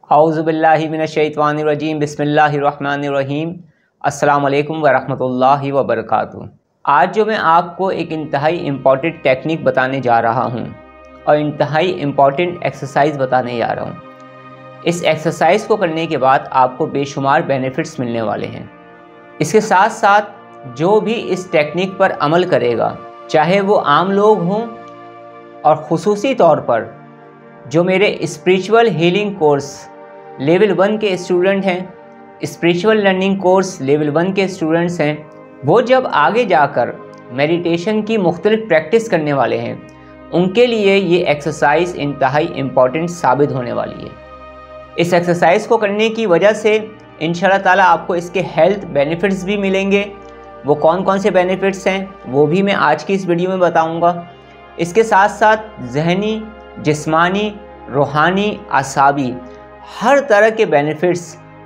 औज़ुबिल्लाहि मिनश्शैतानिर्रजीम बिस्मिल्लाहिर्रहमानिर्रहीम। अस्सलाम वालेकुम वरहमतुल्लाहि वबरकातुहू। आज जो मैं आपको एक इंतहाई इम्पॉर्टेंट टेक्निक बताने जा रहा हूँ और इंतहाई इम्पॉर्टेंट एक्सरसाइज बताने जा रहा हूँ। इस एक्सरसाइज को करने के बाद आपको बेशुमार बेनिफिट्स मिलने वाले हैं। इसके साथ साथ जो भी इस टेक्निक पर अमल करेगा, चाहे वो आम लोग हों और ख़ुसूसी तौर पर जो मेरे स्पिरिचुअल हीलिंग कोर्स लेवल 1 के स्टूडेंट हैं, स्पिरिचुअल लर्निंग कोर्स लेवल 1 के स्टूडेंट्स हैं, वो जब आगे जाकर मेडिटेशन की मुख्तलिफ प्रैक्टिस करने वाले हैं, उनके लिए ये एक्सरसाइज इंतहाई इम्पॉर्टेंट साबित होने वाली है। इस एक्सरसाइज को करने की वजह से इंशाल्लाह ताला आपको इसके हेल्थ बेनिफिट्स भी मिलेंगे। वो कौन कौन से बेनिफिट्स हैं वो भी मैं आज की इस वीडियो में बताऊंगा। इसके साथ साथ जहनी, जिस्मानी, रूहानी, आसाबी हर तरह के बेनिफिट्स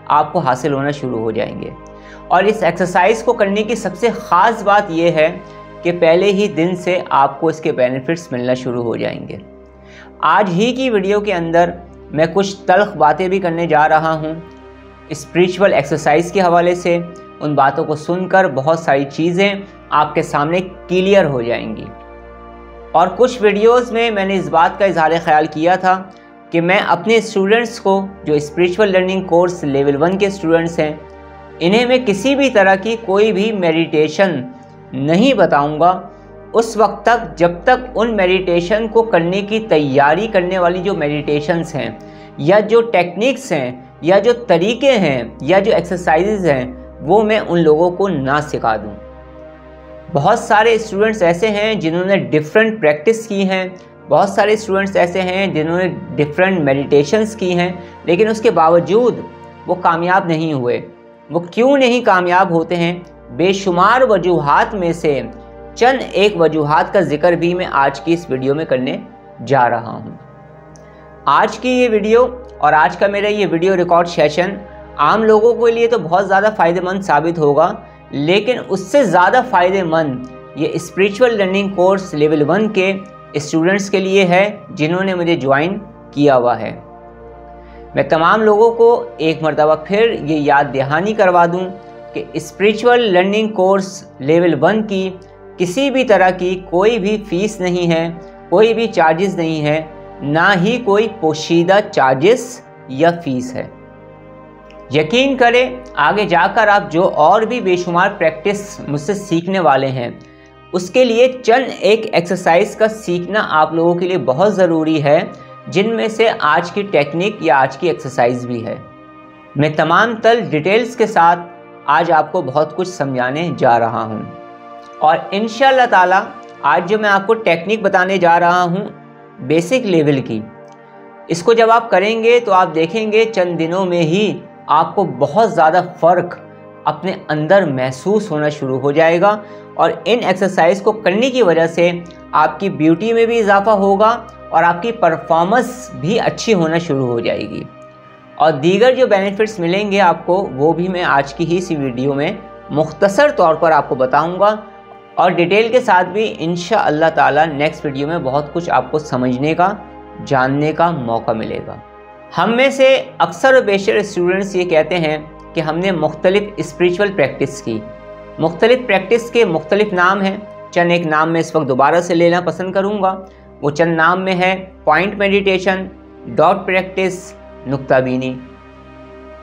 आपको हासिल होना शुरू हो जाएंगे। और इस एक्सरसाइज को करने की सबसे ख़ास बात यह है कि पहले ही दिन से आपको इसके बेनिफिट्स मिलना शुरू हो जाएंगे। आज ही की वीडियो के अंदर मैं कुछ तल्ख बातें भी करने जा रहा हूँ स्पिरिचुअल एक्सरसाइज के हवाले से। उन बातों को सुनकर बहुत सारी चीज़ें आपके सामने क्लियर हो जाएंगी। और कुछ वीडियोस में मैंने इस बात का इजहार ख़याल किया था कि मैं अपने स्टूडेंट्स को, जो स्पिरिचुअल लर्निंग कोर्स लेवल 1 के स्टूडेंट्स हैं, इन्हें मैं किसी भी तरह की कोई भी मेडिटेशन नहीं बताऊंगा उस वक्त तक जब तक उन मेडिटेशन को करने की तैयारी करने वाली जो मेडिटेशंस हैं या जो टेक्निक्स हैं या जो तरीके हैं या जो एक्सरसाइजेज हैं वो मैं उन लोगों को ना सिखा दूं। बहुत सारे स्टूडेंट्स ऐसे हैं जिन्होंने डिफरेंट प्रैक्टिस की हैं, बहुत सारे स्टूडेंट्स ऐसे हैं जिन्होंने डिफरेंट मेडिटेशंस की हैं, लेकिन उसके बावजूद वो कामयाब नहीं हुए। वो क्यों नहीं कामयाब होते हैं? बेशुमार वजूहात में से चंद एक वजूहात का जिक्र भी मैं आज की इस वीडियो में करने जा रहा हूँ। आज की ये वीडियो और आज का मेरा ये वीडियो रिकॉर्ड सेशन आम लोगों के लिए तो बहुत ज़्यादा फ़ायदेमंद साबित होगा, लेकिन उससे ज़्यादा फ़ायदेमंद ये स्पिरिचुअल लर्निंग कोर्स लेवल 1 के स्टूडेंट्स के लिए है जिन्होंने मुझे ज्वाइन किया हुआ है। मैं तमाम लोगों को एक मरतबा फिर ये याद दहानी करवा दूं कि स्पिरिचुअल लर्निंग कोर्स लेवल 1 की किसी भी तरह की कोई भी फ़ीस नहीं है, कोई भी चार्जेस नहीं है, ना ही कोई पोशीदा चार्जेस या फ़ीस है। यकीन करें, आगे जाकर आप जो और भी बेशुमार प्रैक्टिस मुझसे सीखने वाले हैं, उसके लिए चंद एक एक्सरसाइज का सीखना आप लोगों के लिए बहुत ज़रूरी है, जिनमें से आज की टेक्निक या आज की एक्सरसाइज भी है। मैं तमाम तल डिटेल्स के साथ आज आपको बहुत कुछ समझाने जा रहा हूँ। और इंशाअल्लाह ताला आज जो मैं आपको टेक्निक बताने जा रहा हूँ बेसिक लेवल की, इसको जब आप करेंगे तो आप देखेंगे चंद दिनों में ही आपको बहुत ज़्यादा फ़र्क अपने अंदर महसूस होना शुरू हो जाएगा। और इन एक्सरसाइज को करने की वजह से आपकी ब्यूटी में भी इजाफा होगा और आपकी परफॉर्मेंस भी अच्छी होना शुरू हो जाएगी। और दीगर जो बेनिफिट्स मिलेंगे आपको वो भी मैं आज की ही इसी वीडियो में मुख्तसर तौर पर आपको बताऊंगा और डिटेल के साथ भी इंशाअल्लाह ताला नेक्स्ट वीडियो में बहुत कुछ आपको समझने का, जानने का मौका मिलेगा। हम में से अक्सर और बेशर स्टूडेंट्स ये कहते हैं कि हमने मुख्तलिफ स्पिरिचुअल प्रैक्टिस की। मुख्तलिफ प्रैक्टिस के मुख्तलिफ नाम हैं। चंद एक नाम मैं इस वक्त दोबारा से लेना पसंद करूँगा। वो चंद नाम में है पॉइंट मेडिटेशन, डॉट प्रैक्टिस, नुक्ताबीनी,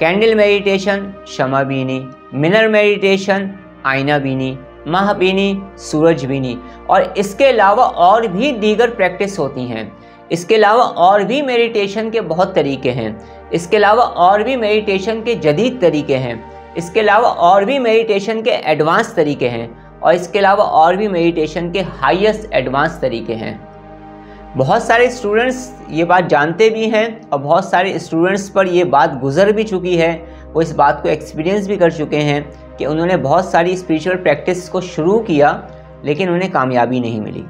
कैंडल मेडिटेशन, शमाबीनी, मिनर मेडिटेशन, आईना बीनी, माहबीनी, सूरज बीनी। और इसके अलावा और भी दीगर प्रैक्टिस होती हैं। इसके अलावा और भी मेडिटेशन के बहुत तरीके हैं। इसके अलावा और भी मेडिटेशन के जदीद तरीके हैं। इसके अलावा और भी मेडिटेशन के एडवांस तरीके हैं। और इसके अलावा और भी मेडिटेशन के हाईएस्ट एडवांस तरीके हैं। बहुत सारे स्टूडेंट्स ये बात जानते भी हैं और बहुत सारे स्टूडेंट्स पर ये बात गुजर भी चुकी है। वो इस बात को एक्सपीरियंस भी कर चुके हैं कि उन्होंने बहुत सारी स्पिरिचुअल प्रैक्टिस को शुरू किया लेकिन उन्हें कामयाबी नहीं मिली।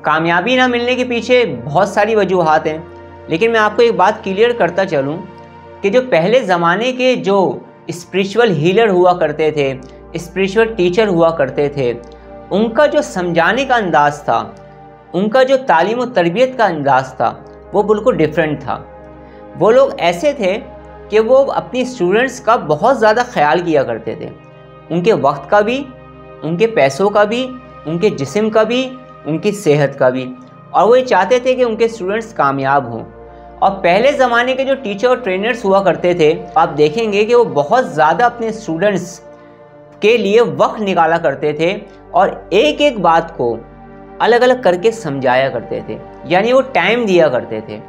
कामयाबी ना मिलने के पीछे बहुत सारी वजूहात हैं, लेकिन मैं आपको एक बात क्लियर करता चलूं कि जो पहले ज़माने के जो स्पिरिचुअल हीलर हुआ करते थे, स्पिरिचुअल टीचर हुआ करते थे, उनका जो समझाने का अंदाज़ था, उनका जो तालीम और तरबियत का अंदाज़ था, वो बिल्कुल डिफरेंट था। वो लोग ऐसे थे कि वो अपनी स्टूडेंट्स का बहुत ज़्यादा ख्याल किया करते थे, उनके वक्त का भी, उनके पैसों का भी, उनके जिस्म का भी, उनकी सेहत का भी, और वो ये चाहते थे कि उनके स्टूडेंट्स कामयाब हों। और पहले ज़माने के जो टीचर और ट्रेनर्स हुआ करते थे, आप देखेंगे कि वो बहुत ज़्यादा अपने स्टूडेंट्स के लिए वक्त निकाला करते थे और एक एक बात को अलग अलग करके समझाया करते थे, यानी वो टाइम दिया करते थे।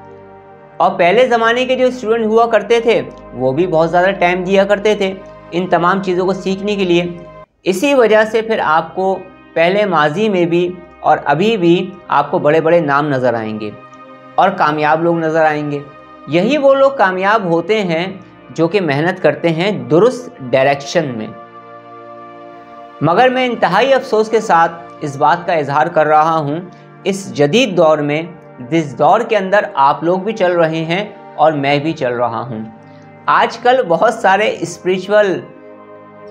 और पहले ज़माने के जो स्टूडेंट हुआ करते थे वो भी बहुत ज़्यादा टाइम दिया करते थे इन तमाम चीज़ों को सीखने के लिए। इसी वजह से फिर आपको पहले माजी में भी और अभी भी आपको बड़े बड़े नाम नज़र आएंगे और कामयाब लोग नज़र आएंगे। यही वो लोग कामयाब होते हैं जो कि मेहनत करते हैं दुरुस्त डायरेक्शन में। मगर मैं इंतहाई अफसोस के साथ इस बात का इजहार कर रहा हूँ, इस जदीद दौर में, जिस दौर के अंदर आप लोग भी चल रहे हैं और मैं भी चल रहा हूँ, आजकल बहुत सारे स्पिरिचुअल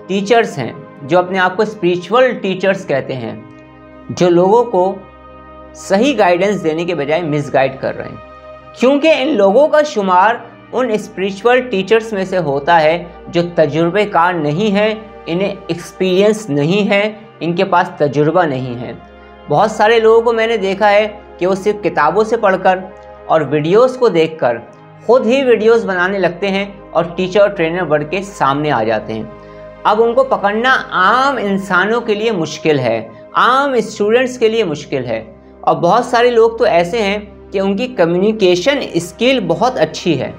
टीचर्स हैं जो अपने आप को स्पिरिचुअल टीचर्स कहते हैं, जो लोगों को सही गाइडेंस देने के बजाय मिसगाइड कर रहे हैं। क्योंकि इन लोगों का शुमार उन स्पिरिचुअल टीचर्स में से होता है जो तजुर्बेकार नहीं है, इन्हें एक्सपीरियंस नहीं है, इनके पास तजुर्बा नहीं है। बहुत सारे लोगों को मैंने देखा है कि वो सिर्फ किताबों से पढ़कर और वीडियोस को देखकर खुद ही वीडियोस बनाने लगते हैं और टीचर और ट्रेनर बढ़ के सामने आ जाते हैं। अब उनको पकड़ना आम इंसानों के लिए मुश्किल है, आम स्टूडेंट्स के लिए मुश्किल है। और बहुत सारे लोग तो ऐसे हैं कि उनकी कम्युनिकेशन स्किल बहुत अच्छी है,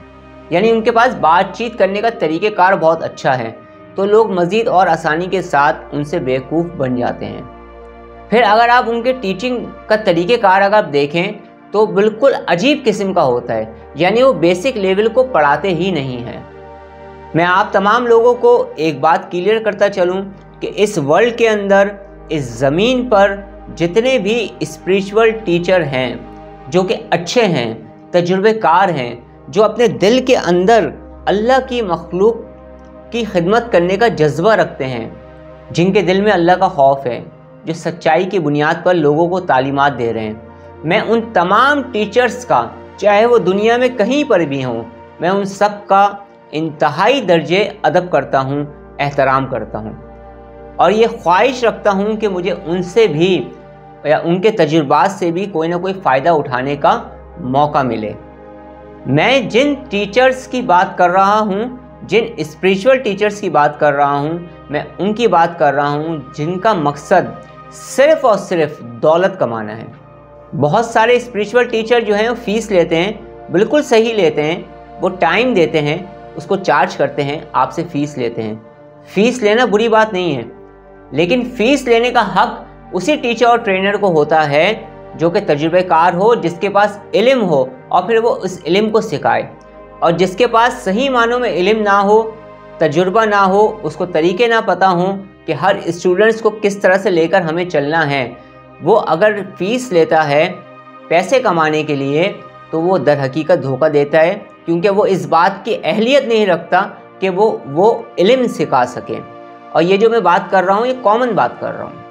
यानी उनके पास बातचीत करने का तरीक़ेकार बहुत अच्छा है, तो लोग मज़ीद और आसानी के साथ उनसे बेवकूफ़ बन जाते हैं। फिर अगर आप उनके टीचिंग का तरीक़ेकार अगर आप देखें तो बिल्कुल अजीब किस्म का होता है, यानी वो बेसिक लेवल को पढ़ाते ही नहीं हैं। मैं आप तमाम लोगों को एक बात क्लियर करता चलूँ कि इस वर्ल्ड के अंदर, इस ज़मीन पर जितने भी स्पिरिचुअल टीचर हैं जो कि अच्छे हैं, तजुर्बेकार हैं, जो अपने दिल के अंदर अल्लाह की मखलूक की खिदमत करने का जज्बा रखते हैं, जिनके दिल में अल्लाह का खौफ है, जो सच्चाई की बुनियाद पर लोगों को तालीमात दे रहे हैं, मैं उन तमाम टीचर्स का, चाहे वो दुनिया में कहीं पर भी हों, मैं उन सब का इंतहाई दर्जे अदब करता हूँ, एहतराम करता हूँ और ये ख्वाहिश रखता हूँ कि मुझे उनसे भी या उनके तजुर्बात से भी कोई ना कोई फ़ायदा उठाने का मौका मिले। मैं जिन टीचर्स की बात कर रहा हूँ, जिन स्पिरिचुअल टीचर्स की बात कर रहा हूँ, मैं उनकी बात कर रहा हूँ जिनका मकसद सिर्फ़ और सिर्फ दौलत कमाना है। बहुत सारे स्पिरिचुअल टीचर जो हैं वो फ़ीस लेते हैं, बिल्कुल सही लेते हैं, वो टाइम देते हैं, उसको चार्ज करते हैं, आपसे फ़ीस लेते हैं। फ़ीस लेना बुरी बात नहीं है, लेकिन फ़ीस लेने का हक़ उसी टीचर और ट्रेनर को होता है जो कि तजुर्बेकार हो, जिसके पास इल्म हो और फिर वो उस इल्म को सिखाए। और जिसके पास सही मानों में इल्म ना हो, तजुर्बा ना हो, उसको तरीके ना पता हो कि हर स्टूडेंट्स को किस तरह से लेकर हमें चलना है, वो अगर फ़ीस लेता है पैसे कमाने के लिए, तो वो दर हकीकत धोखा देता है, क्योंकि वो इस बात की अहलियत नहीं रखता कि वो इल्म सिखा सके। और ये जो मैं बात कर रहा हूँ, ये कॉमन बात कर रहा हूँ।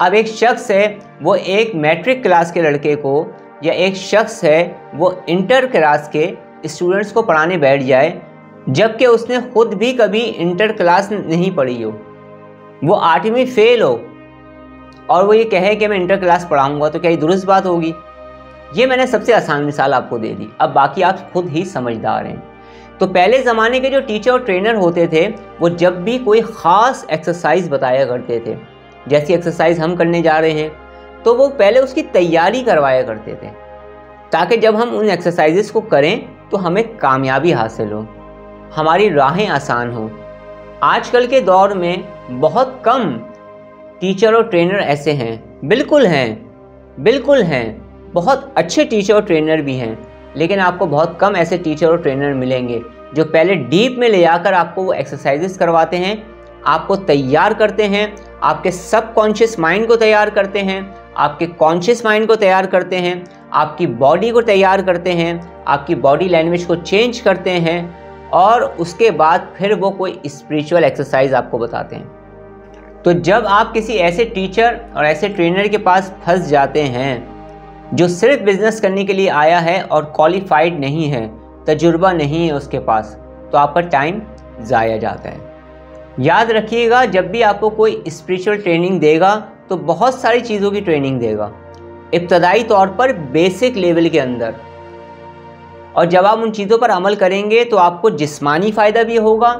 अब एक शख्स है, वो एक मैट्रिक क्लास के लड़के को, या एक शख्स है वो इंटर क्लास के स्टूडेंट्स को पढ़ाने बैठ जाए, जबकि उसने ख़ुद भी कभी इंटर क्लास नहीं पढ़ी हो, वो 8वीं फेल हो, और वो ये कहे कि मैं इंटर क्लास पढ़ाऊँगा, तो क्या ये दुरुस्त बात होगी? ये मैंने सबसे आसान मिसाल आपको दे दी, अब बाकी आप खुद ही समझदार हैं। तो पहले ज़माने के जो टीचर और ट्रेनर होते थे, वो जब भी कोई ख़ास एक्सरसाइज बताया करते थे, जैसी एक्सरसाइज हम करने जा रहे हैं, तो वो पहले उसकी तैयारी करवाया करते थे, ताकि जब हम उन एक्सरसाइजेस को करें तो हमें कामयाबी हासिल हो, हमारी राहें आसान हो। आजकल के दौर में बहुत कम टीचर और ट्रेनर ऐसे हैं, बिल्कुल हैं, बहुत अच्छे टीचर और ट्रेनर भी हैं, लेकिन आपको बहुत कम ऐसे टीचर और ट्रेनर मिलेंगे जो पहले डीप में ले जाकर आपको वो एक्सरसाइजेस करवाते हैं, आपको तैयार करते हैं, आपके सबकॉन्शियस माइंड को तैयार करते हैं, आपके कॉन्शियस माइंड को तैयार करते हैं, आपकी बॉडी को तैयार करते हैं, आपकी बॉडी लैंग्वेज को चेंज करते हैं, और उसके बाद फिर वो कोई स्पिरिचुअल एक्सरसाइज आपको बताते हैं। तो जब आप किसी ऐसे टीचर और ऐसे ट्रेनर के पास फंस जाते हैं जो सिर्फ बिजनेस करने के लिए आया है और क्वालिफाइड नहीं है, तजुर्बा नहीं है उसके पास, तो आपका टाइम ज़ाया जाता है। याद रखिएगा, जब भी आपको कोई स्पिरिचुअल ट्रेनिंग देगा तो बहुत सारी चीज़ों की ट्रेनिंग देगा, इब्तदाई तौर पर बेसिक लेवल के अंदर। और जब आप उन चीज़ों पर अमल करेंगे तो आपको जिस्मानी फ़ायदा भी होगा,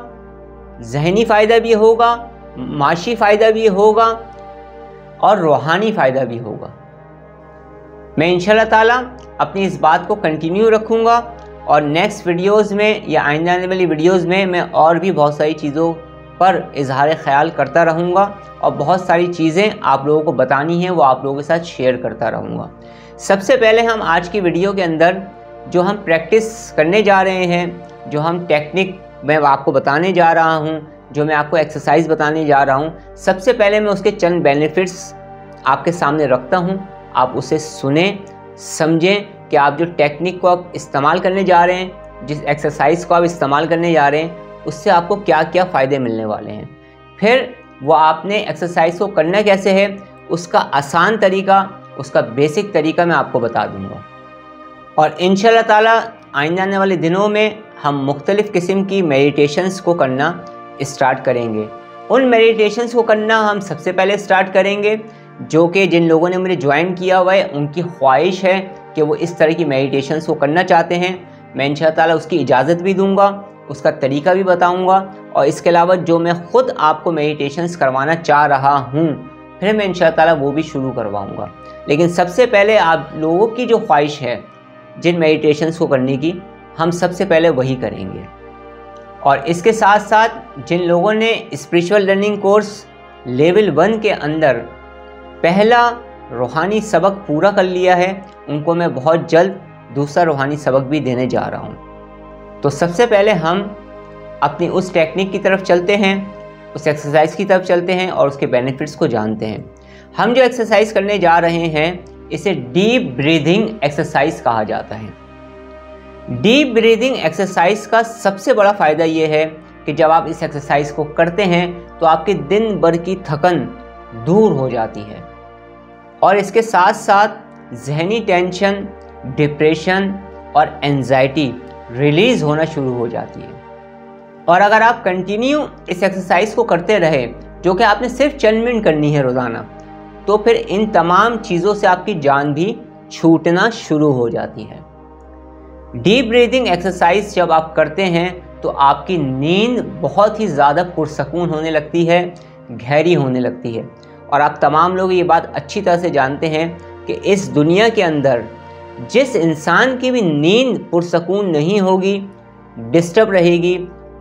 जहनी फ़ायदा भी होगा, माशी फ़ायदा भी होगा और रूहानी फ़ायदा भी होगा। मैं इंशाल्लाह ताला अपनी इस बात को कंटिन्यू रखूँगा और नेक्स्ट वीडियोज़ में या आइंदा आने वाली वीडियोज़ में मैं और भी बहुत सारी चीज़ों पर इजहार ख्याल करता रहूँगा और बहुत सारी चीज़ें आप लोगों को बतानी हैं वो आप लोगों के साथ शेयर करता रहूँगा। सबसे पहले हम आज की वीडियो के अंदर जो हम प्रैक्टिस करने जा रहे हैं, जो हम टेक्निक मैं आपको बताने जा रहा हूँ, जो मैं आपको एक्सरसाइज बताने जा रहा हूँ, सबसे पहले मैं उसके चंद बेनिफिट्स आपके सामने रखता हूँ। आप उसे सुने, समझें कि आप जो टेक्निक को आप इस्तेमाल करने जा रहे हैं, जिस एक्सरसाइज को आप इस्तेमाल करने जा रहे हैं, उससे आपको क्या क्या फ़ायदे मिलने वाले हैं। फिर वो आपने एक्सरसाइज को करना कैसे है, उसका आसान तरीका, उसका बेसिक तरीका मैं आपको बता दूंगा। और इंशाल्लाह ताला आइंदा आने वाले दिनों में हम मुख्तलिफ़ किस्म की मेडिटेशंस को करना स्टार्ट करेंगे। उन मेडिटेशंस को करना हम सबसे पहले स्टार्ट करेंगे जो कि जिन लोगों ने मुझे ज्वाइन किया हुआ है उनकी ख्वाहिश है कि वो इस तरह की मेडिटेशंस को करना चाहते हैं। मैं इंशाल्लाह ताला उसकी इजाज़त भी दूंगा, उसका तरीका भी बताऊंगा और इसके अलावा जो मैं ख़ुद आपको मेडिटेशंस करवाना चाह रहा हूं, फिर मैं इंशाल्लाह ताला वो भी शुरू करवाऊंगा। लेकिन सबसे पहले आप लोगों की जो ख्वाहिश है जिन मेडिटेशंस को करने की, हम सबसे पहले वही करेंगे। और इसके साथ साथ जिन लोगों ने स्पिरिचुअल लर्निंग कोर्स लेवल 1 के अंदर पहला रूहानी सबक पूरा कर लिया है, उनको मैं बहुत जल्द दूसरा रूहानी सबक भी देने जा रहा हूँ। तो सबसे पहले हम अपनी उस टेक्निक की तरफ चलते हैं, उस एक्सरसाइज की तरफ चलते हैं और उसके बेनिफिट्स को जानते हैं। हम जो एक्सरसाइज करने जा रहे हैं इसे डीप ब्रीदिंग एक्सरसाइज कहा जाता है। डीप ब्रीदिंग एक्सरसाइज का सबसे बड़ा फ़ायदा ये है कि जब आप इस एक्सरसाइज को करते हैं तो आपके दिन भर की थकन दूर हो जाती है और इसके साथ साथ जहनी टेंशन, डिप्रेशन और एंजाइटी रिलीज़ होना शुरू हो जाती है। और अगर आप कंटिन्यू इस एक्सरसाइज को करते रहे, जो कि आपने सिर्फ चंद मिनट करनी है रोज़ाना, तो फिर इन तमाम चीज़ों से आपकी जान भी छूटना शुरू हो जाती है। डीप ब्रीदिंग एक्सरसाइज जब आप करते हैं तो आपकी नींद बहुत ही ज़्यादा पुरसकून होने लगती है, गहरी होने लगती है। और आप तमाम लोग ये बात अच्छी तरह से जानते हैं कि इस दुनिया के अंदर जिस इंसान की भी नींद पुरसकून नहीं होगी, डिस्टर्ब रहेगी,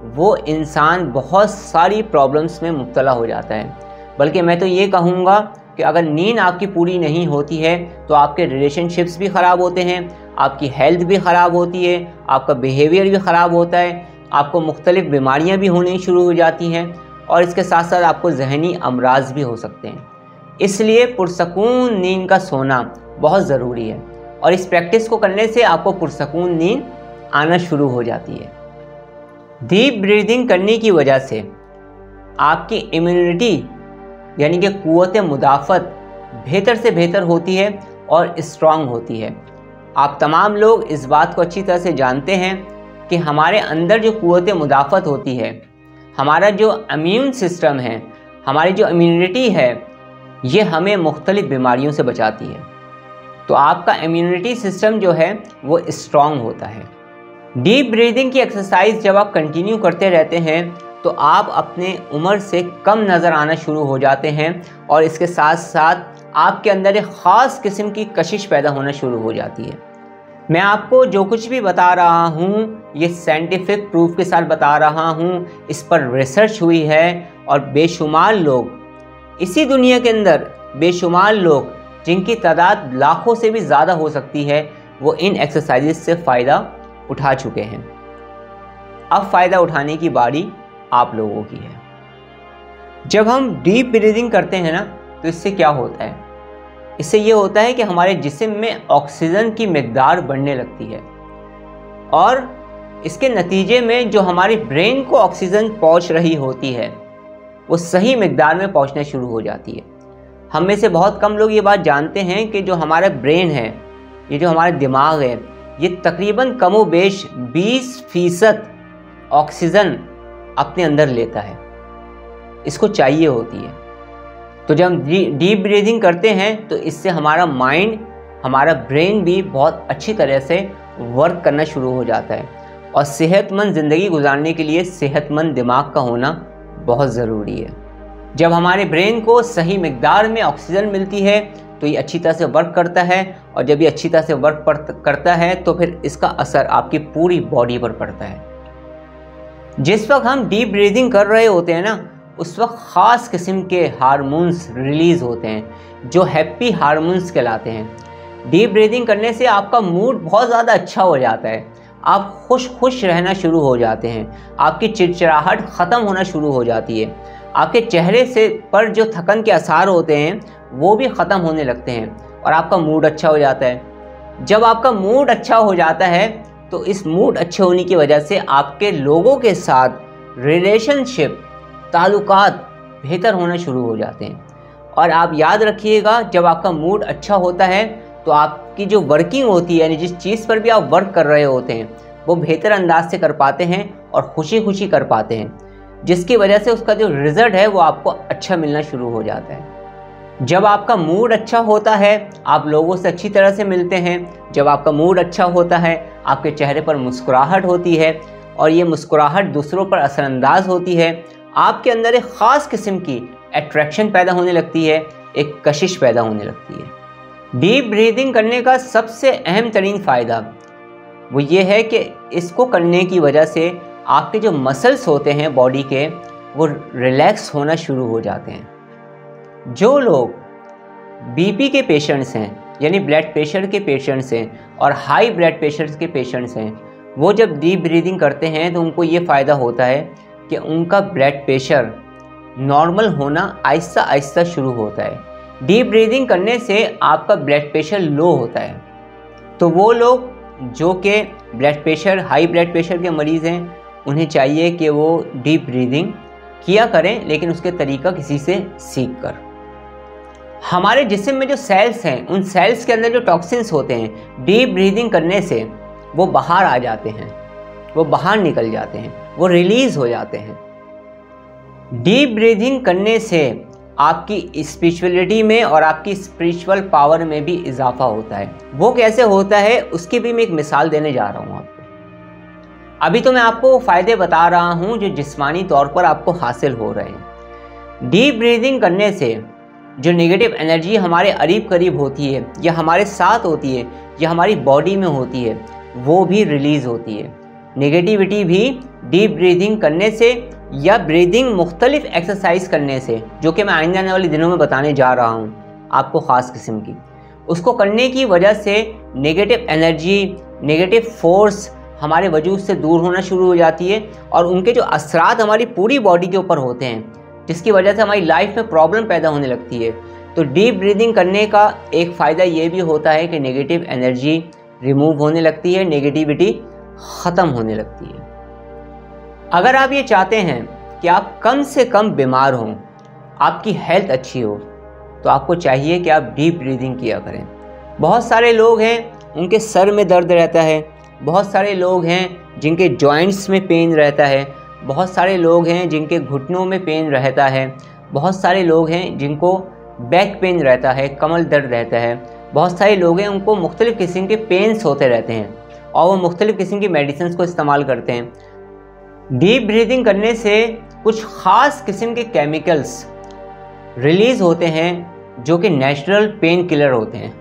वो इंसान बहुत सारी प्रॉब्लम्स में मुब्तला हो जाता है। बल्कि मैं तो ये कहूँगा कि अगर नींद आपकी पूरी नहीं होती है तो आपके रिलेशनशिप्स भी ख़राब होते हैं, आपकी हेल्थ भी ख़राब होती है, आपका बिहेवियर भी ख़राब होता है, आपको मुख्तलिफ़ बीमारियां भी होनी शुरू हो जाती हैं और इसके साथ साथ आपको जहनी अमराज भी हो सकते हैं। इसलिए पुरसकून नींद का सोना बहुत ज़रूरी है और इस प्रैक्टिस को करने से आपको पुरसकून नींद आना शुरू हो जाती है। डीप ब्रीदिंग करने की वजह से आपकी इम्यूनिटी यानी कि क़ुव्वत मुदाफ़त बेहतर से बेहतर होती है और स्ट्रॉन्ग होती है। आप तमाम लोग इस बात को अच्छी तरह से जानते हैं कि हमारे अंदर जो क़ुव्वत मुदाफ़त होती है, हमारा जो इम्यून सिस्टम है, हमारी जो इम्यूनिटी है, ये हमें मुख्तलिफ़ बीमारियों से बचाती है। तो आपका इम्यूनिटी सिस्टम जो है वो स्ट्रॉन्ग होता है। डीप ब्रीदिंग की एक्सरसाइज जब आप कंटिन्यू करते रहते हैं तो आप अपने उम्र से कम नज़र आना शुरू हो जाते हैं और इसके साथ साथ आपके अंदर एक ख़ास किस्म की कशिश पैदा होना शुरू हो जाती है। मैं आपको जो कुछ भी बता रहा हूँ ये साइंटिफिक प्रूफ के साथ बता रहा हूँ, इस पर रिसर्च हुई है और बेशुमार लोग इसी दुनिया के अंदर, बेशुमार लोग जिनकी तादाद लाखों से भी ज़्यादा हो सकती है, वो इन एक्सरसाइज से फ़ायदा उठा चुके हैं। अब फ़ायदा उठाने की बारी आप लोगों की है। जब हम डीप ब्रीदिंग करते हैं ना तो इससे क्या होता है, इससे ये होता है कि हमारे जिस्म में ऑक्सीजन की मिकदार बढ़ने लगती है और इसके नतीजे में जो हमारी ब्रेन को ऑक्सीजन पहुंच रही होती है वो सही मिकदार में पहुंचना शुरू हो जाती है। हम में से बहुत कम लोग ये बात जानते हैं कि जो हमारा ब्रेन है, ये जो हमारा दिमाग है, ये तकरीबन कमोबेश 20% ऑक्सीजन अपने अंदर लेता है, इसको चाहिए होती है। तो जब हम डीप ब्रीदिंग करते हैं तो इससे हमारा माइंड, हमारा ब्रेन भी बहुत अच्छी तरह से वर्क करना शुरू हो जाता है। और सेहतमंद ज़िंदगी गुजारने के लिए सेहतमंद दिमाग का होना बहुत ज़रूरी है। जब हमारे ब्रेन को सही मिकदार में ऑक्सीजन मिलती है तो ये अच्छी तरह से वर्क करता है, और जब ये अच्छी तरह से वर्क करता है तो फिर इसका असर आपकी पूरी बॉडी पर पड़ता है। जिस वक्त हम डीप ब्रीदिंग कर रहे होते हैं ना, उस वक्त ख़ास किस्म के हार्मोन्स रिलीज़ होते हैं जो हैप्पी हार्मोन्स कहलाते हैं। डीप ब्रीदिंग करने से आपका मूड बहुत ज़्यादा अच्छा हो जाता है, आप खुश रहना शुरू हो जाते हैं, आपकी चिड़चिड़ाहट ख़त्म होना शुरू हो जाती है, आपके चेहरे से पर जो थकन के आसार होते हैं वो भी ख़त्म होने लगते हैं और आपका मूड अच्छा हो जाता है। जब आपका मूड अच्छा हो जाता है तो इस मूड अच्छे होने की वजह से आपके लोगों के साथ रिलेशनशिप, ताल्लुकात बेहतर होना शुरू हो जाते हैं। और आप याद रखिएगा, जब आपका मूड अच्छा होता है तो आपकी जो वर्किंग होती है, यानी जिस चीज़ पर भी आप वर्क कर रहे होते हैं वो बेहतर अंदाज से कर पाते हैं और खुशी खुशी कर पाते हैं, जिसकी वजह से उसका जो रिज़ल्ट है वो आपको अच्छा मिलना शुरू हो जाता है। जब आपका मूड अच्छा होता है आप लोगों से अच्छी तरह से मिलते हैं। जब आपका मूड अच्छा होता है आपके चेहरे पर मुस्कुराहट होती है, और ये मुस्कुराहट दूसरों पर असरअंदाज होती है। आपके अंदर एक ख़ास किस्म की अट्रैक्शन पैदा होने लगती है, एक कशिश पैदा होने लगती है। डीप ब्रीदिंग करने का सबसे अहम तरीन फ़ायदा वो ये है कि इसको करने की वजह से आपके जो मसल्स होते हैं बॉडी के, वो रिलैक्स होना शुरू हो जाते हैं। जो लोग बीपी के पेशेंट्स हैं, यानी ब्लड प्रेशर के पेशेंट्स हैं और हाई ब्लड प्रेशर के पेशेंट्स हैं, वो जब डीप ब्रीदिंग करते हैं तो उनको ये फ़ायदा होता है कि उनका ब्लड प्रेशर नॉर्मल होना आहिस्ता आहिस्ता शुरू होता है। डीप ब्रीदिंग करने से आपका ब्लड प्रेशर लो होता है। तो वो लोग जो कि blood pressure, high blood pressure के मरीज़ हैं, उन्हें चाहिए कि वो डीप ब्रीदिंग किया करें, लेकिन उसके तरीका किसी से सीख कर। हमारे जिस्म में जो सेल्स हैं, उन सेल्स के अंदर जो टॉक्सिन्स होते हैं, डीप ब्रीदिंग करने से वो बाहर आ जाते हैं, वो बाहर निकल जाते हैं, वो रिलीज़ हो जाते हैं। डीप ब्रीदिंग करने से आपकी स्पिरिचुअलिटी में और आपकी स्पिरिचुअल पावर में भी इजाफा होता है। वो कैसे होता है उसकी भी मैं एक मिसाल देने जा रहा हूँ आपको। अभी तो मैं आपको वो फ़ायदे बता रहा हूँ जो जिस्मानी तौर पर आपको हासिल हो रहे हैं। डीप ब्रीदिंग करने से जो नेगेटिव एनर्जी हमारे करीब करीब होती है, या हमारे साथ होती है, या हमारी बॉडी में होती है, वो भी रिलीज़ होती है। नेगेटिविटी भी डीप ब्रीदिंग करने से या ब्रीदिंग मुख्तलिफ एक्सरसाइज करने से, जो कि मैं आइंदा आने वाले दिनों में बताने जा रहा हूँ आपको ख़ास किस्म की, उसको करने की वजह से नेगेटिव एनर्जी, नेगेटिव फोर्स हमारे वजूद से दूर होना शुरू हो जाती है, और उनके जो असरात हमारी पूरी बॉडी के ऊपर होते हैं, जिसकी वजह से हमारी लाइफ में प्रॉब्लम पैदा होने लगती है। तो डीप ब्रीदिंग करने का एक फ़ायदा ये भी होता है कि नेगेटिव एनर्जी रिमूव होने लगती है, नेगेटिविटी ख़त्म होने लगती है। अगर आप ये चाहते हैं कि आप कम से कम बीमार हों, आपकी हेल्थ अच्छी हो, तो आपको चाहिए कि आप डीप ब्रीदिंग किया करें। बहुत सारे लोग हैं उनके सर में दर्द रहता है, बहुत सारे लोग हैं जिनके जॉइंट्स में पेन रहता है, बहुत सारे लोग हैं जिनके घुटनों में पेन रहता है, बहुत सारे लोग हैं जिनको बैक पेन रहता है, कमर दर्द रहता है, बहुत सारे लोग हैं उनको मुख्तलिफ़ किस्म के पेन्स होते रहते हैं और वो मुख्तलिफ़ किस्म की मेडिसिन को इस्तेमाल करते हैं। डीप ब्रीदिंग करने से कुछ ख़ास किस्म के केमिकल्स रिलीज़ होते हैं जो कि नेचुरल पेन किलर होते हैं।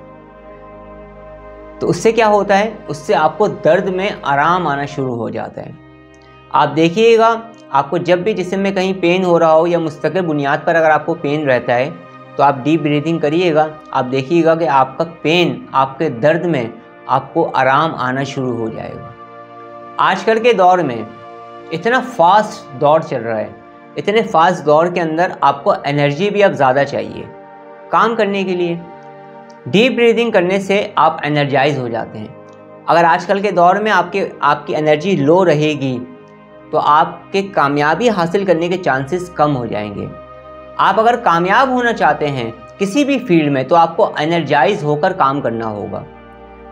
तो उससे क्या होता है, उससे आपको दर्द में आराम आना शुरू हो जाता है। आप देखिएगा, आपको जब भी जिस्म में कहीं पेन हो रहा हो या मुस्तकिल बुनियाद पर अगर आपको पेन रहता है तो आप डीप ब्रीदिंग करिएगा, आप देखिएगा कि आपका पेन, आपके दर्द में आपको आराम आना शुरू हो जाएगा। आजकल के दौर में इतना फास्ट दौर चल रहा है, इतने फास्ट दौर के अंदर आपको एनर्जी भी अब ज़्यादा चाहिए काम करने के लिए। डीप ब्रीदिंग करने से आप एनर्जाइज हो जाते हैं। अगर आजकल के दौर में आपकी एनर्जी लो रहेगी तो आपके कामयाबी हासिल करने के चांसेस कम हो जाएंगे। आप अगर कामयाब होना चाहते हैं किसी भी फील्ड में तो आपको एनर्जाइज होकर काम करना होगा।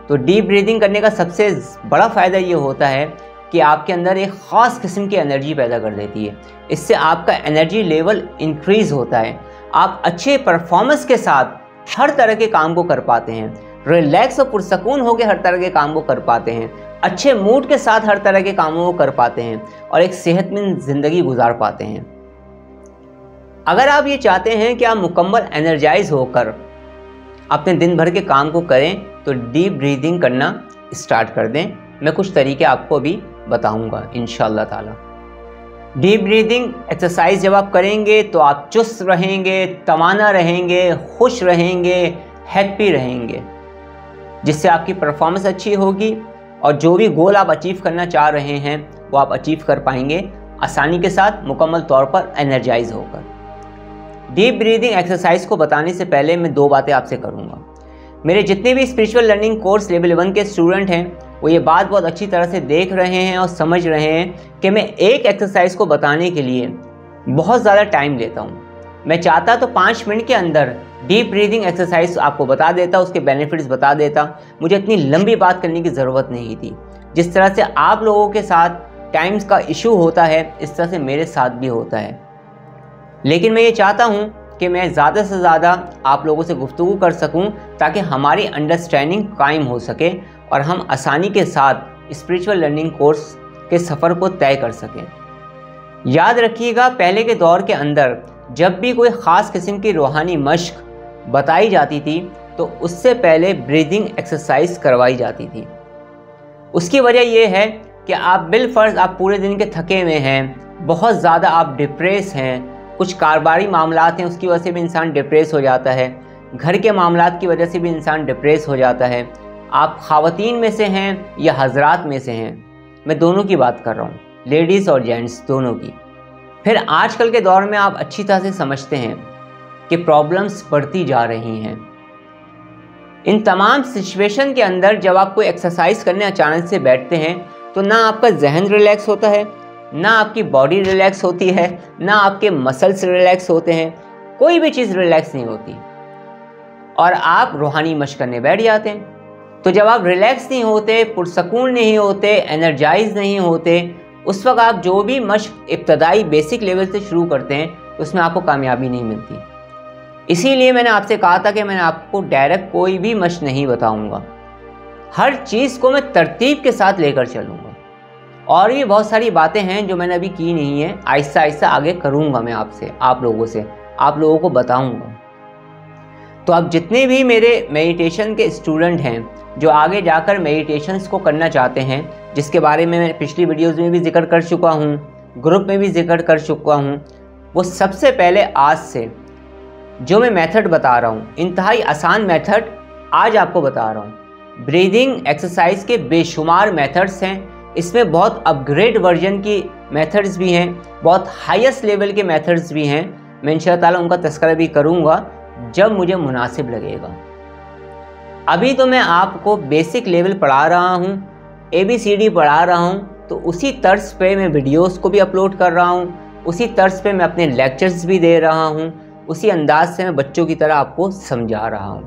तो डीप ब्रीदिंग करने का सबसे बड़ा फ़ायदा ये होता है कि आपके अंदर एक ख़ास किस्म की एनर्जी पैदा कर देती है। इससे आपका एनर्जी लेवल इंक्रीज़ होता है। आप अच्छे परफॉर्मेंस के साथ हर तरह के काम को कर पाते हैं, रिलैक्स और पुरसकून होकर हर तरह के काम को कर पाते हैं, अच्छे मूड के साथ हर तरह के कामों को कर पाते हैं और एक सेहतमंद ज़िंदगी गुजार पाते हैं। अगर आप ये चाहते हैं कि आप मुकम्मल एनर्जाइज होकर अपने दिन भर के काम को करें तो डीप ब्रीदिंग करना स्टार्ट कर दें। मैं कुछ तरीके आपको अभी बताऊंगा इंशाअल्लाह ताला। डीप ब्रीदिंग एक्सरसाइज जब आप करेंगे तो आप चुस्त रहेंगे, तवाना रहेंगे, खुश रहेंगे, हैप्पी रहेंगे, जिससे आपकी परफॉर्मेंस अच्छी होगी और जो भी गोल आप अचीव करना चाह रहे हैं वो आप अचीव कर पाएंगे आसानी के साथ, मुकम्मल तौर पर एनर्जाइज होकर। डीप ब्रीदिंग एक्सरसाइज को बताने से पहले मैं 2 बातें आपसे करूंगा। मेरे जितने भी स्पिरिचुअल लर्निंग कोर्स लेवल 1 के स्टूडेंट हैं वो ये बात बहुत अच्छी तरह से देख रहे हैं और समझ रहे हैं कि मैं एक एक्सरसाइज को बताने के लिए बहुत ज़्यादा टाइम लेता हूँ। मैं चाहता तो 5 मिनट के अंदर डीप ब्रीदिंग एक्सरसाइज आपको बता देता, उसके बेनिफिट्स बता देता। मुझे इतनी लंबी बात करने की ज़रूरत नहीं थी। जिस तरह से आप लोगों के साथ टाइम्स का इशू होता है इस तरह से मेरे साथ भी होता है, लेकिन मैं ये चाहता हूँ कि मैं ज़्यादा से ज़्यादा आप लोगों से गुफ्तगू कर सकूँ ताकि हमारी अंडरस्टैंडिंग कायम हो सके और हम आसानी के साथ स्पिरिचुअल लर्निंग कोर्स के सफ़र को तय कर सकें। याद रखिएगा, पहले के दौर के अंदर जब भी कोई ख़ास किस्म की रूहानी मश्क बताई जाती थी तो उससे पहले ब्रीदिंग एक्सरसाइज करवाई जाती थी। उसकी वजह यह है कि आप बिलफर्ज आप पूरे दिन के थके हुए हैं, बहुत ज़्यादा आप डिप्रेस हैं, कुछ कारोबारी मामलात हैं उसकी वजह से भी इंसान डिप्रेस हो जाता है, घर के मामलात की वजह से भी इंसान डिप्रेस हो जाता है। आप ख़वातीन में से हैं या हजरात में से हैं, मैं दोनों की बात कर रहा हूँ, लेडीज़ और जेंट्स दोनों की। फिर आजकल के दौर में आप अच्छी तरह से समझते हैं कि प्रॉब्लम्स बढ़ती जा रही हैं। इन तमाम सिचुएशन के अंदर जब आप कोई एक्सरसाइज करने अचानक से बैठते हैं तो ना आपका जहन रिलैक्स होता है, ना आपकी बॉडी रिलैक्स होती है, ना आपके मसल्स रिलैक्स होते हैं, कोई भी चीज़ रिलैक्स नहीं होती और आप रूहानी मश्क करने बैठ जाते हैं। तो जब आप रिलैक्स नहीं होते, पुरसकून नहीं होते, एनर्जाइज नहीं होते, उस वक्त आप जो भी मश्क इब्तदाई बेसिक लेवल से शुरू करते हैं उसमें आपको कामयाबी नहीं मिलती। इसीलिए मैंने आपसे कहा था कि मैं आपको डायरेक्ट कोई भी मश्क नहीं बताऊंगा, हर चीज़ को मैं तरतीब के साथ लेकर चलूँगा। और भी बहुत सारी बातें हैं जो मैंने अभी की नहीं है, आहिस्ता आहिस्ता आगे करूँगा मैं आपसे, आप लोगों को बताऊँगा। तो आप जितने भी मेरे मेडिटेशन के स्टूडेंट हैं जो आगे जाकर मेडिटेशंस को करना चाहते हैं, जिसके बारे में मैं पिछली वीडियोज़ में भी जिक्र कर चुका हूँ, ग्रुप में भी जिक्र कर चुका हूँ, वो सबसे पहले आज से जो मैं मेथड बता रहा हूँ, इंतहाई आसान मेथड आज आपको बता रहा हूँ। ब्रीदिंग एक्सरसाइज के बेशुमार मेथड्स हैं, इसमें बहुत अपग्रेड वर्जन की मेथड्स भी हैं, बहुत हाईएस्ट लेवल के मेथड्स भी हैं। मैं इंशाअल्लाह ताला उनका तज़किरा भी करूँगा जब मुझे मुनासिब लगेगा। अभी तो मैं आपको बेसिक लेवल पढ़ा रहा हूँ, ABCD पढ़ा रहा हूँ, तो उसी तर्ज पे मैं वीडियोस को भी अपलोड कर रहा हूँ, उसी तर्ज पे मैं अपने लेक्चर्स भी दे रहा हूँ, उसी अंदाज से मैं बच्चों की तरह आपको समझा रहा हूँ।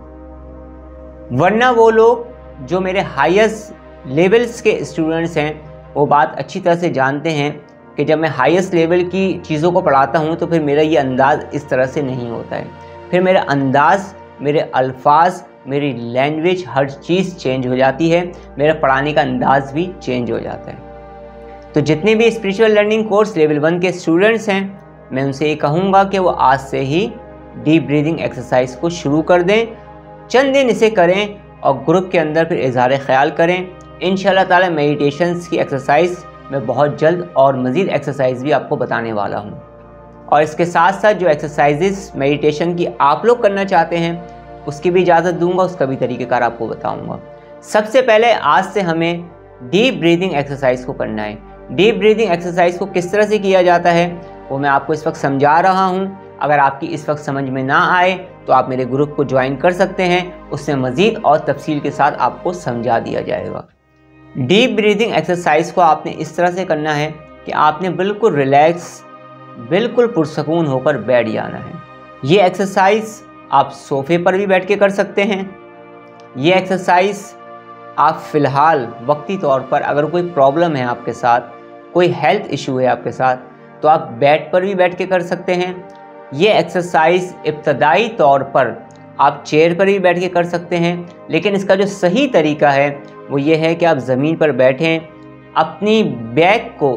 वरना वो लोग जो मेरे हाईएस्ट लेवल्स के स्टूडेंट्स हैं वो बात अच्छी तरह से जानते हैं कि जब मैं हाईएस्ट लेवल की चीज़ों को पढ़ाता हूँ तो फिर मेरा ये अंदाज़ इस तरह से नहीं होता है। फिर मेरा अंदाज़, मेरे अल्फाज, मेरी लैंग्वेज, हर चीज़ चेंज हो जाती है, मेरा पढ़ाने का अंदाज़ भी चेंज हो जाता है। तो जितने भी स्पिरिचुअल लर्निंग कोर्स लेवल 1 के स्टूडेंट्स हैं, मैं उनसे ये कहूँगा कि वो आज से ही डीप ब्रीदिंग एक्सरसाइज को शुरू कर दें, चंद दिन इसे करें और ग्रुप के अंदर फिर इज़हार ख्याल करें। इंशाअल्लाह ताला मेडिटेशंस की एक्सरसाइज मैं बहुत जल्द और मज़ीद एक्सरसाइज भी आपको बताने वाला हूँ। और इसके साथ साथ जो एक्सरसाइजेस मेडिटेशन की आप लोग करना चाहते हैं उसकी भी इजाज़त दूंगा, उसका भी तरीक़ेकार आपको बताऊंगा। सबसे पहले आज से हमें डीप ब्रीदिंग एक्सरसाइज को करना है। डीप ब्रीदिंग एक्सरसाइज को किस तरह से किया जाता है वो मैं आपको इस वक्त समझा रहा हूँ। अगर आपकी इस वक्त समझ में ना आए तो आप मेरे ग्रुप को ज्वाइन कर सकते हैं, उसमें मज़ीद और तफसील के साथ आपको समझा दिया जाएगा। डीप ब्रीदिंग एक्सरसाइज को आपने इस तरह से करना है कि आपने बिल्कुल रिलैक्स, बिल्कुल पुरसकून होकर बैठ जाना है। ये एक्सरसाइज आप सोफ़े पर भी बैठ के कर सकते हैं, ये एक्सरसाइज आप फ़िलहाल वक्ती तौर पर अगर कोई प्रॉब्लम है आपके साथ, कोई हेल्थ इशू है आपके साथ, तो आप बेड पर भी बैठ के कर सकते हैं। ये एक्सरसाइज इब्तदाई तौर पर आप चेयर पर भी बैठ के कर सकते हैं, लेकिन इसका जो सही तरीका है वो ये है कि आप ज़मीन पर बैठें, अपनी बैक को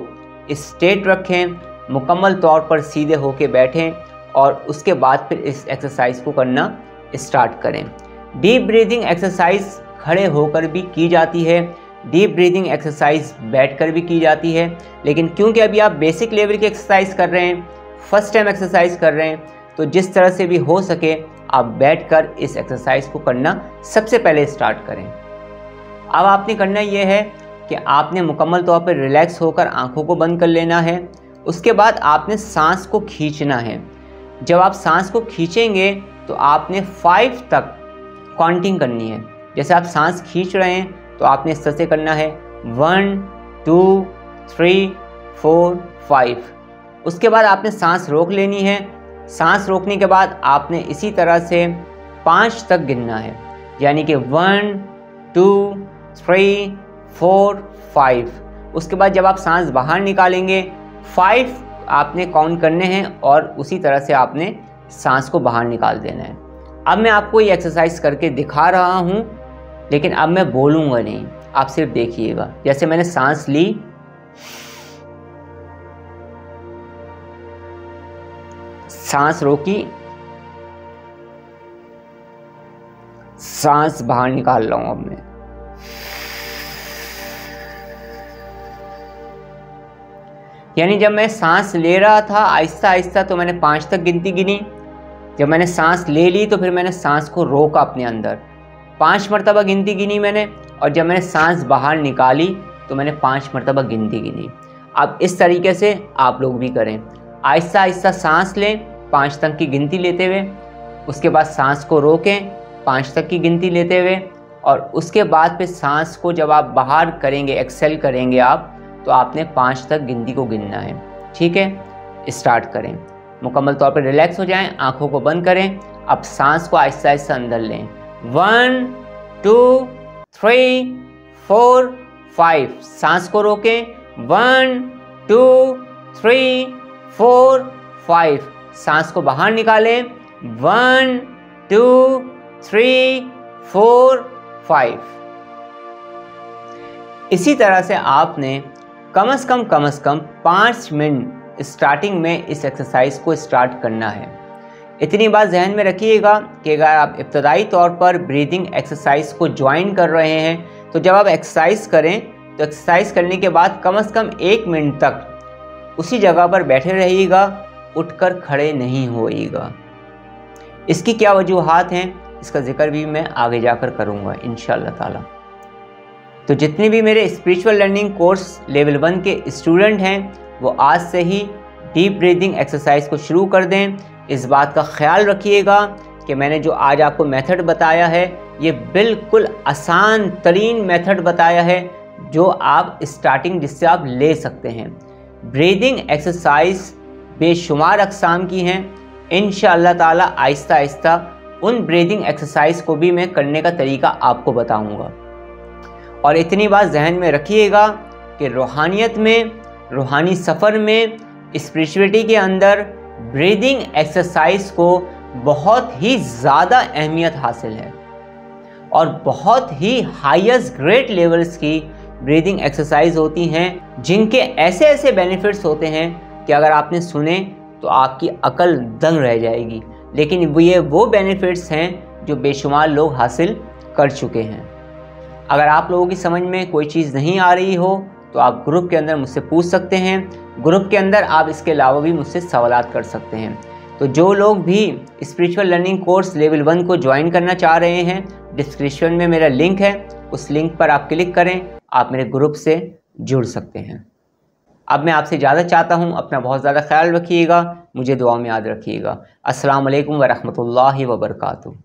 स्ट्रेट रखें, मुकम्मल तौर पर सीधे होके बैठें और उसके बाद फिर इस एक्सरसाइज को करना स्टार्ट करें। डीप ब्रीदिंग एक्सरसाइज खड़े होकर भी की जाती है, डीप ब्रीदिंग एक्सरसाइज बैठकर भी की जाती है, लेकिन क्योंकि अभी आप बेसिक लेवल की एक्सरसाइज कर रहे हैं, फर्स्ट टाइम एक्सरसाइज कर रहे हैं, तो जिस तरह से भी हो सके आप बैठकर इस एक्सरसाइज को करना सबसे पहले स्टार्ट करें। अब आपने करना ये है कि आपने मुकम्मल तौर पर रिलैक्स होकर आंखों को बंद कर लेना है। उसके बाद आपने सांस को खींचना है। जब आप सांस को खींचेंगे तो आपने 5 तक काउंटिंग करनी है। जैसे आप सांस खींच रहे हैं तो आपने इस तरह से करना है 1 2 3 4 5। उसके बाद आपने सांस रोक लेनी है। सांस रोकने के बाद आपने इसी तरह से 5 तक गिनना है, यानी कि 1 2 3 4 5। उसके बाद जब आप सांस बाहर निकालेंगे 5 आपने काउंट करने हैं और उसी तरह से आपने सांस को बाहर निकाल देना है। अब मैं आपको ये एक्सरसाइज करके दिखा रहा हूँ, लेकिन अब मैं बोलूँगा नहीं, आप सिर्फ देखिएगा। जैसे मैंने सांस ली, सांस रोकी, सांस बाहर निकाल रहा हूँ। अब मैं यानी जब मैं सांस ले रहा था आहिस्ता आहिस्ता तो मैंने 5 तक गिनती गिनी। जब मैंने सांस ले ली तो फिर मैंने सांस को रोका अपने अंदर, 5 मरतबा गिनती गिनी मैंने, और जब मैंने सांस बाहर निकाली तो मैंने 5 मरतबा गिनती गिनी। अब इस तरीके से आप लोग भी करें, आहिस्ता आहिस्ता सांस लें 5 तक की गिनती लेते हुए, उसके बाद सांस को रोकें 5 तक की गिनती लेते हुए, और उसके बाद फिर सांस को जब आप बाहर करेंगे, एक्सेल करेंगे आप, तो आपने 5 तक गिनती को गिनना है। ठीक है, स्टार्ट करें। मुकम्मल तौर पर रिलैक्स हो जाएं, आंखों को बंद करें। अब सांस को आहिस्ता आहिस्ता अंदर लें। 1 2 3 4 5। सांस को रोकें। 1 2 3 4 5। सांस को बाहर निकालें। 1 2 3 4 5। इसी तरह से आपने कम से कम 5 मिनट स्टार्टिंग में इस एक्सरसाइज को स्टार्ट करना है। इतनी बात जहन में रखिएगा कि अगर आप इब्तदाई तौर पर ब्रीदिंग एक्सरसाइज को ज्वाइन कर रहे हैं तो जब आप एक्सरसाइज करें तो एक्सरसाइज करने के बाद कम से कम 1 मिनट तक उसी जगह पर बैठे रहिएगा, उठकर खड़े नहीं होइएगा। इसकी क्या वजूहात हैं इसका जिक्र भी मैं आगे जाकर करूँगा इंशाअल्लाह ताला। तो जितने भी मेरे स्पिरिचुअल लर्निंग कोर्स लेवल 1 के स्टूडेंट हैं वो आज से ही डीप ब्रीदिंग एक्सरसाइज को शुरू कर दें। इस बात का ख्याल रखिएगा कि मैंने जो आज आपको मेथड बताया है ये बिल्कुल आसान तरीन मेथड बताया है जो आप स्टार्टिंग जिससे आप ले सकते हैं। ब्रीदिंग एक्सरसाइज बेशुमार अक़साम की हैं। इंशाअल्लाह ताला आहिस्ता आहिस्ता उन ब्रीदिंग एक्सरसाइज को भी मैं करने का तरीका आपको बताऊंगा। और इतनी बात जहन में रखिएगा कि रूहानियत में, रूहानी सफ़र में, स्पिरिचुअलिटी के अंदर ब्रीदिंग एक्सरसाइज को बहुत ही ज़्यादा अहमियत हासिल है और बहुत ही हाईएस्ट ग्रेट लेवल्स की ब्रीदिंग एक्सरसाइज होती हैं जिनके ऐसे ऐसे बेनिफिट्स होते हैं कि अगर आपने सुने तो आपकी अकल दंग रह जाएगी। लेकिन वो बेनिफिट्स हैं जो बेशुमार लोग हासिल कर चुके हैं। अगर आप लोगों की समझ में कोई चीज़ नहीं आ रही हो तो आप ग्रुप के अंदर मुझसे पूछ सकते हैं। ग्रुप के अंदर आप इसके अलावा भी मुझसे सवालात कर सकते हैं। तो जो लोग भी स्पिरिचुअल लर्निंग कोर्स लेवल 1 को ज्वाइन करना चाह रहे हैं, डिस्क्रिप्शन में मेरा लिंक है, उस लिंक पर आप क्लिक करें, आप मेरे ग्रुप से जुड़ सकते हैं। अब मैं आपसे इजाज़त चाहता हूँ। अपना बहुत ज़्यादा ख्याल रखिएगा, मुझे दुआ में याद रखिएगा। अस्सलाम वालेकुम व रहमतुल्लाहि व बरकातुहू।